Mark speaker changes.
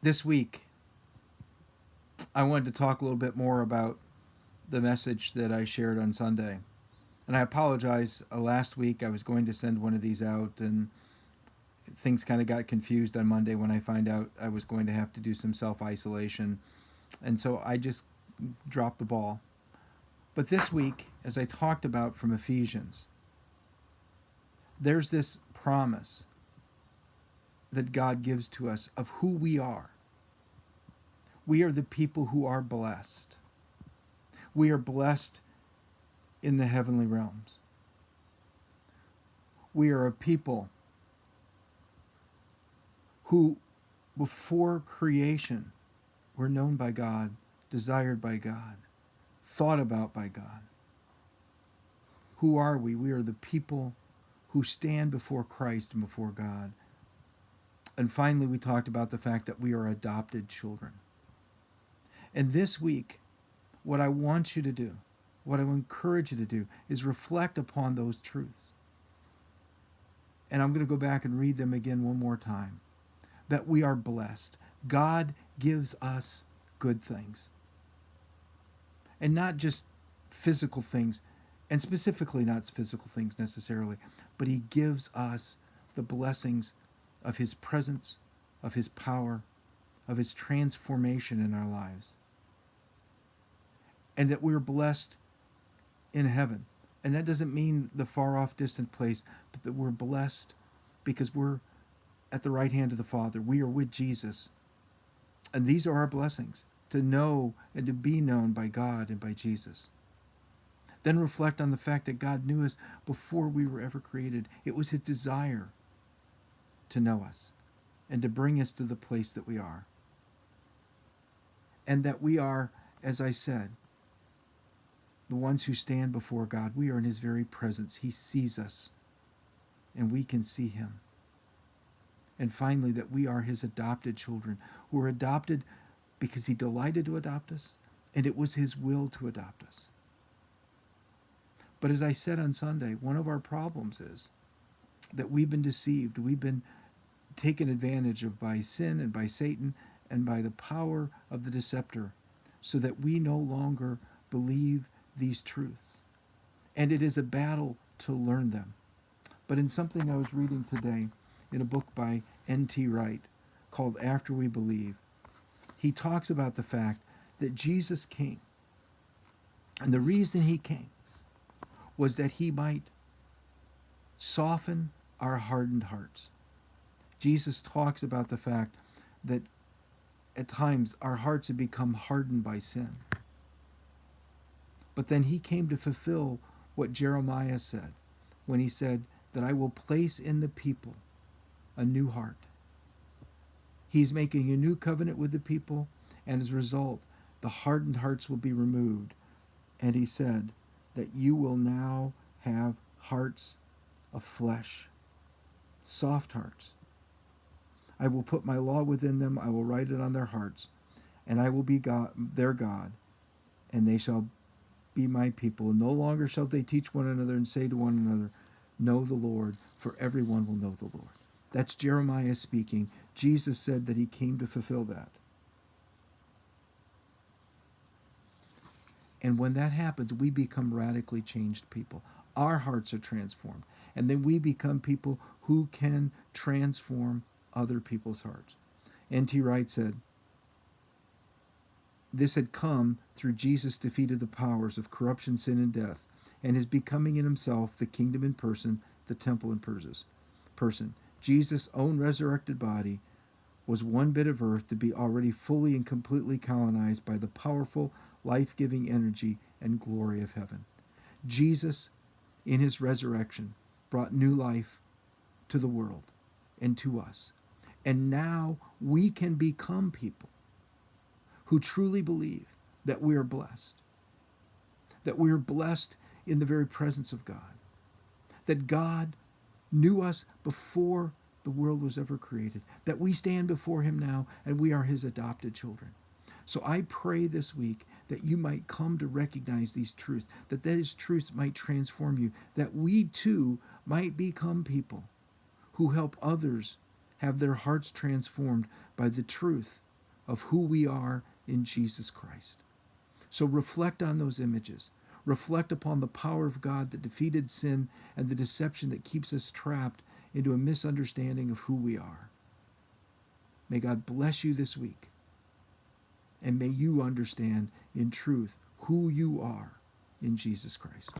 Speaker 1: This week, I wanted to talk a little bit more about the message that I shared on Sunday. And I apologize. Last week, I was going to send one of these out, and things kind of got confused on Monday when I find out I was going to have to do some self isolation. And so I just dropped the ball. But this week, as I talked about from Ephesians, there's this promise that God gives to us of who we are. We are the people who are blessed. We are blessed in the heavenly realms. We are a people who, before creation, were known by God, desired by God, thought about by God. Who are we? We are the people who stand before Christ and before God. And finally, we talked about the fact that we are adopted children. And this week, what I want you to do, what I encourage you to do, is reflect upon those truths. And I'm going to go back and read them again one more time. That we are blessed. God gives us good things. And not just physical things, and specifically not physical things necessarily, but He gives us the blessings of His presence, of His power, of His transformation in our lives. And that we're blessed in heaven. And that doesn't mean the far off distant place, but that we're blessed because we're at the right hand of the Father. We are with Jesus. And these are our blessings, to know and to be known by God and by Jesus. Then reflect on the fact that God knew us before we were ever created. It was His desire to know us and to bring us to the place that we are. And that we are, as I said, the ones who stand before God. We are in His very presence. He sees us, and we can see Him. And finally, that we are His adopted children, who are adopted because He delighted to adopt us, and it was His will to adopt us. But as I said on Sunday, one of our problems is that we've been deceived. We've been taken advantage of by sin and by Satan and by the power of the deceptor, so that we no longer believe these truths. And it is a battle to learn them. But in something I was reading today, in a book by N.T. Wright called After We Believe, he talks about the fact that Jesus came. And the reason He came was that He might soften our hardened hearts. Jesus talks about the fact that at times our hearts have become hardened by sin. But then He came to fulfill what Jeremiah said when he said that I will place in the people a new heart. He's making a new covenant with the people, and as a result, the hardened hearts will be removed. And He said that you will now have hearts of flesh, soft hearts. I will put my law within them, I will write it on their hearts, and I will be God, their God, and they shall be my people. And no longer shall they teach one another and say to one another, know the Lord, for everyone will know the Lord. That's Jeremiah speaking. Jesus said that He came to fulfill that. And when that happens, we become radically changed people. Our hearts are transformed. And then we become people who can transform other people's hearts. N.T. Wright said, this had come through Jesus' defeat of the powers of corruption, sin, and death, and His becoming in Himself the kingdom in person, the temple in person. Jesus' own resurrected body was one bit of earth to be already fully and completely colonized by the powerful, life-giving energy and glory of heaven. Jesus, in His resurrection, brought new life to the world and to us. And now we can become people who truly believe that we are blessed, that we are blessed in the very presence of God, that God knew us before the world was ever created, that we stand before Him now and we are His adopted children. So I pray this week that you might come to recognize these truths, that these truths might transform you, that we too might become people who help others have their hearts transformed by the truth of who we are in Jesus Christ. So reflect on those images. Reflect upon the power of God that defeated sin and the deception that keeps us trapped into a misunderstanding of who we are. May God bless you this week. And may you understand in truth who you are in Jesus Christ.